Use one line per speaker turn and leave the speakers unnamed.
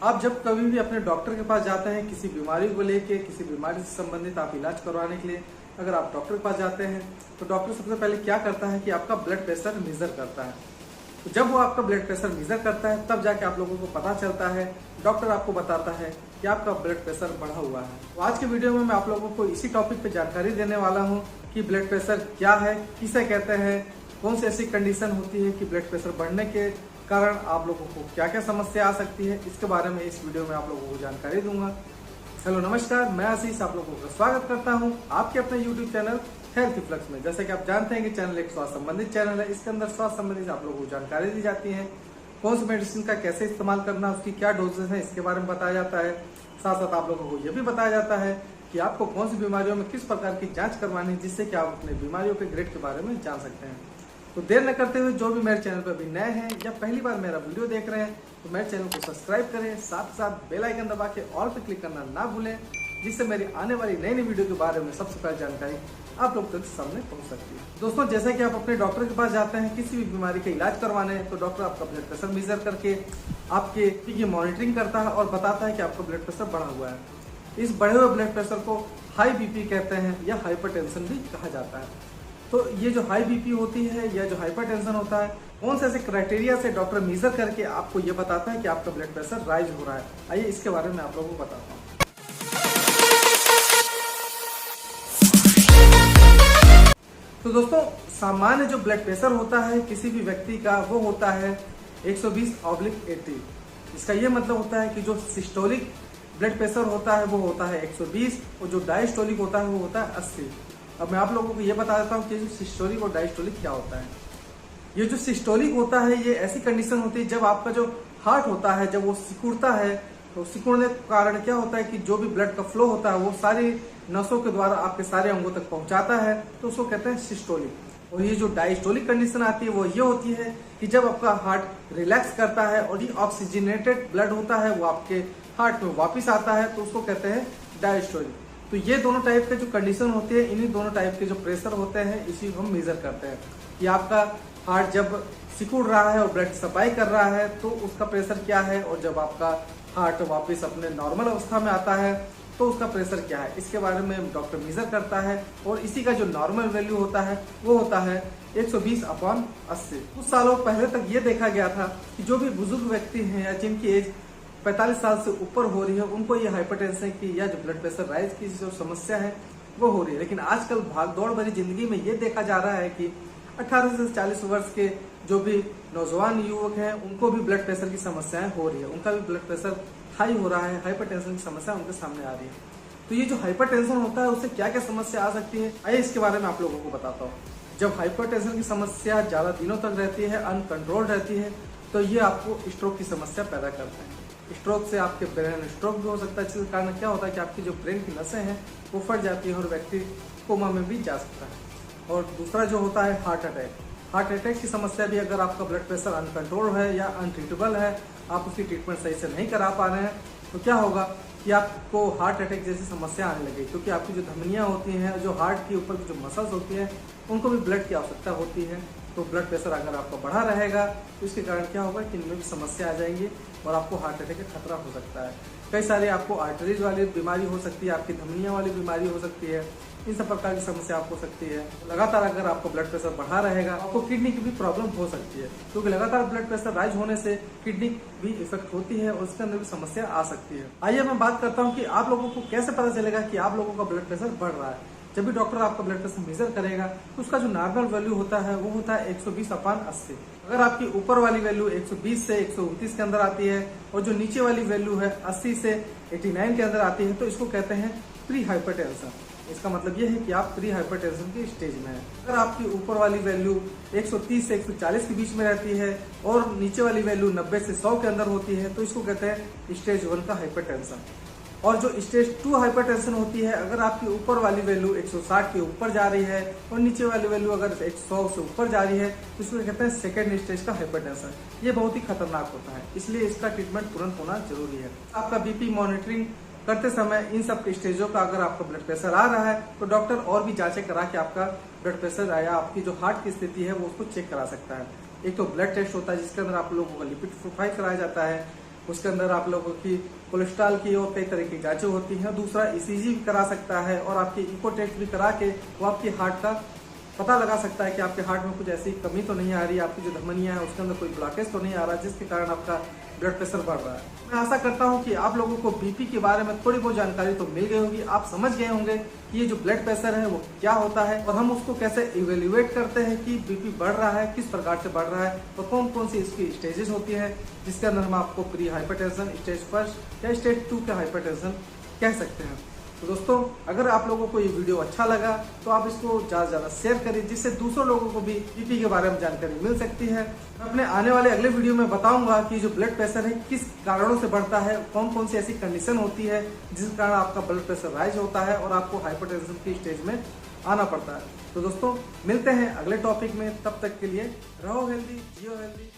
आप जब कभी भी अपने डॉक्टर के पास जाते हैं किसी बीमारी को लेके, किसी बीमारी से संबंधित आप इलाज करवाने के लिए अगर आप डॉक्टर के पास जाते हैं तो डॉक्टर सबसे पहले क्या करता है कि आपका ब्लड प्रेशर मेजर करता है। तो जब वो आपका ब्लड प्रेशर मेजर करता है तब जाके आप लोगों को पता चलता है, डॉक्टर आपको बताता है कि आपका ब्लड प्रेशर बढ़ा हुआ है। तो आज के वीडियो में मैं आप लोगों को इसी टॉपिक पे जानकारी देने वाला हूँ कि ब्लड प्रेशर क्या है, किसे कहते हैं, कौन सी ऐसी कंडीशन होती है कि ब्लड प्रेशर बढ़ने के कारण आप लोगों को क्या क्या समस्या आ सकती है, इसके बारे में इस वीडियो में आप लोगों को जानकारी दूंगा। हेलो नमस्कार, मैं आशीष आप लोगों का स्वागत करता हूं आपके अपने यूट्यूब चैनल हेल्थ फ्लक्स में। जैसे कि आप जानते हैं कि चैनल एक स्वास्थ्य संबंधित चैनल है। इसके अंदर स्वास्थ्य संबंधित आप लोगों को जानकारी दी जाती है, कौन सी मेडिसिन का कैसे इस्तेमाल करना, उसकी क्या डोजेस है, इसके बारे में बताया जाता है। साथ साथ आप लोगों को यह भी बताया जाता है कि आपको कौन सी बीमारियों में किस प्रकार की जांच करवानी है, जिससे कि आप अपने बीमारियों के ग्रेड के बारे में जान सकते हैं। तो देर न करते हुए जो भी मेरे चैनल पर अभी नए हैं या पहली बार मेरा वीडियो देख रहे हैं तो मेरे चैनल को सब्सक्राइब करें, साथ साथ बेल आइकन दबा के ऑल पे क्लिक करना ना भूलें, जिससे मेरी आने वाली नई वीडियो के बारे में सबसे पहले जानकारी आप लोग तक सामने पहुंच सकती है। दोस्तों, जैसे कि आप अपने डॉक्टर के पास जाते हैं किसी भी बीमारी का इलाज करवाने, तो डॉक्टर आपका ब्लड प्रेशर मेजर करके आपके की मॉनिटरिंग करता है और बताता है कि आपका ब्लड प्रेशर बढ़ा हुआ है। इस बढ़े हुए ब्लड प्रेशर को हाई बीपी कहते हैं या हाइपरटेंशन भी कहा जाता है। तो ये जो हाई बीपी होती है या जो हाइपरटेंशन होता है, कौन से ऐसे क्राइटेरिया से डॉक्टर मेजर करके आपको ये बताता है कि आपका ब्लड प्रेशर राइज हो रहा है। आइए इसके बारे में आप लोगों को बताता हूँ। तो दोस्तों, सामान्य जो ब्लड प्रेशर होता है किसी भी व्यक्ति का वो होता है 120/80। इसका ये मतलब होता है कि जो सिस्टोलिक ब्लड प्रेशर होता है वो होता है 120 और जो डायस्टोलिक होता है वो होता है 80। अब मैं आप लोगों को ये बता देता हूँ कि जो सिस्टोलिक और डायस्टोलिक क्या होता है। ये जो सिस्टोलिक होता है ये ऐसी कंडीशन होती है जब आपका जो हार्ट होता है जब वो सिकुड़ता है, तो सिकुड़ने के कारण क्या होता है कि जो भी ब्लड का फ्लो होता है वो सारी नसों के द्वारा आपके सारे अंगों तक पहुंचाता है, तो उसको कहते हैं सिस्टोलिक। और ये जो डायस्टोलिक कंडीशन आती है वो ये होती है कि जब आपका हार्ट रिलैक्स करता है और ऑक्सीजनेटेड ब्लड होता है वो आपके हार्ट में वापिस आता है, तो उसको कहते हैं डायस्टोलिक। तो ये दोनों टाइप के जो कंडीशन होती है, इन्हीं दोनों टाइप के जो प्रेशर होते हैं इसी को हम मेजर करते हैं कि आपका हार्ट जब सिकुड़ रहा है और ब्लड सप्लाई कर रहा है तो उसका प्रेशर क्या है, और जब आपका हार्ट वापस अपने नॉर्मल अवस्था में आता है तो उसका प्रेशर क्या है। इसके बारे में डॉक्टर मेजर करता है और इसी का जो नॉर्मल वैल्यू होता है वो होता है 120/80। कुछ सालों पहले तक ये देखा गया था कि जो भी बुजुर्ग व्यक्ति हैं या जिनकी एज 45 साल से ऊपर हो रही है उनको ये हाइपरटेंशन की या जो ब्लड प्रेशर राइज की जो समस्या है वो हो रही है। लेकिन आजकल भाग दौड़ भरी जिंदगी में ये देखा जा रहा है कि 18 से 40 वर्ष के जो भी नौजवान युवक हैं उनको भी ब्लड प्रेशर की समस्याएं हो रही है, उनका भी ब्लड प्रेशर हाई हो रहा है, हाइपरटेंशन की समस्या उनके सामने आ रही है। तो ये जो हाइपरटेंशन होता है उससे क्या क्या समस्या आ सकती है, आइए इसके बारे में आप लोगों को बताता हूँ। जब हाइपरटेंशन की समस्या ज्यादा दिनों तक रहती है, अनकंट्रोल रहती है, तो ये आपको स्ट्रोक की समस्या पैदा करता है। स्ट्रोक से आपके ब्रेन स्ट्रोक भी हो सकता है, जिसके कारण क्या होता है कि आपकी जो ब्रेन की नसें हैं वो फट जाती है और व्यक्ति कोमा में भी जा सकता है। और दूसरा जो होता है हार्ट अटैक। हार्ट अटैक की समस्या भी अगर आपका ब्लड प्रेशर अनकंट्रोल है या अनट्रीटेबल है, आप उसकी ट्रीटमेंट सही से नहीं करा पा रहे हैं, तो क्या होगा कि आपको हार्ट अटैक जैसी समस्या आने लगी, क्योंकि आपकी जो धमनियां होती हैं, जो हार्ट के ऊपर की जो मसल्स होती हैं, उनको भी ब्लड की आवश्यकता होती है। तो ब्लड प्रेशर अगर आपका बढ़ा रहेगा तो इसके कारण क्या होगा कि इनमें भी समस्या आ जाएंगी और आपको हार्ट अटैक का खतरा हो सकता है। कई सारे आपको आर्टरीज वाली बीमारी हो सकती है, आपकी धमनियां वाली बीमारी हो सकती है, इन सब प्रकार की समस्या आपको हो सकती है। लगातार अगर आपको ब्लड प्रेशर बढ़ा रहेगा आपको किडनी की भी प्रॉब्लम हो सकती है, क्योंकि लगातार ब्लड प्रेशर राइज होने से किडनी भी इफेक्ट होती है और उसके अंदर भी समस्या आ सकती है। आइए मैं बात करता हूँ कि आप लोगों को कैसे पता चलेगा कि आप लोगों का ब्लड प्रेशर बढ़ रहा है। जब भी डॉक्टर आपका ब्लड प्रेशर मेजर करेगा तो उसका जो नॉर्मल वैल्यू होता है वो होता है 120/80। अगर आपकी ऊपर वाली वैल्यू 120 से 129 के अंदर आती है और जो नीचे वाली वैल्यू है 80 से 89 के अंदर आती है तो इसको कहते हैं प्री हाइपरटेंशन। इसका मतलब ये है कि आप प्री हाइपरटेंशन की स्टेज में हैं। अगर आपकी ऊपर वाली वैल्यू 130 से 140 के बीच में रहती है और नीचे वाली वैल्यू 90 से 100 के अंदर होती है तो इसको कहते हैं स्टेज 1 का हाइपरटेंशन। और जो स्टेज 2 हाइपरटेंशन होती है, अगर आपकी ऊपर वाली वैल्यू 160 के ऊपर जा रही है और नीचे वाली वैल्यू अगर 100 से ऊपर जा रही है तो इसको कहते हैं सेकेंड स्टेज का हाइपरटेंशन। ये बहुत ही खतरनाक होता है, इसलिए इसका ट्रीटमेंट तुरंत होना जरूरी है। आपका बीपी मॉनिटरिंग करते समय इन सब स्टेजों का अगर आपका ब्लड प्रेशर आ रहा है तो डॉक्टर और भी जांचें करा के आपका ब्लड प्रेशर या आपकी जो हार्ट की स्थिति है वो उसको चेक करा सकता है। एक तो ब्लड टेस्ट होता है जिसके अंदर आप लोगों का लिपिड प्रोफाइल कराया जाता है, उसके अंदर आप लोगों की कोलेस्ट्रॉल की और कई तरह की जांचें होती हैं। दूसरा ईसीजी भी करा सकता है और आपकी इको टेस्ट भी करा के वो आपकी हार्ट का पता लगा सकता है कि आपके हार्ट में कुछ ऐसी कमी तो नहीं आ रही, आपकी जो धमनियां हैं उसके अंदर कोई ब्लॉकेज तो नहीं आ रहा जिसके कारण आपका ब्लड प्रेशर बढ़ रहा है। मैं आशा करता हूं कि आप लोगों को बीपी के बारे में थोड़ी बहुत जानकारी तो मिल गई होगी। आप समझ गए होंगे कि ये जो ब्लड प्रेशर है वो क्या होता है और हम उसको कैसे इवेल्युएट करते हैं कि बीपी बढ़ रहा है, किस प्रकार से बढ़ रहा है और कौन कौन सी इसकी स्टेजेस होती है, जिसके अंदर हम आपको प्री हाइपरटेंशन, स्टेज 1 या स्टेज 2 का हाइपरटेंशन कह सकते हैं। तो दोस्तों, अगर आप लोगों को ये वीडियो अच्छा लगा तो आप इसको ज़्यादा से ज़्यादा शेयर करिए, जिससे दूसरों लोगों को भी बीपी के बारे में जानकारी मिल सकती है। मैं अपने आने वाले अगले वीडियो में बताऊंगा कि जो ब्लड प्रेशर है किस कारणों से बढ़ता है, कौन कौन सी ऐसी कंडीशन होती है जिस कारण आपका ब्लड प्रेशर राइज होता है और आपको हाइपरटेंशन की स्टेज में आना पड़ता है। तो दोस्तों, मिलते हैं अगले टॉपिक में, तब तक के लिए रहो हेल्दी, जियो हेल्दी।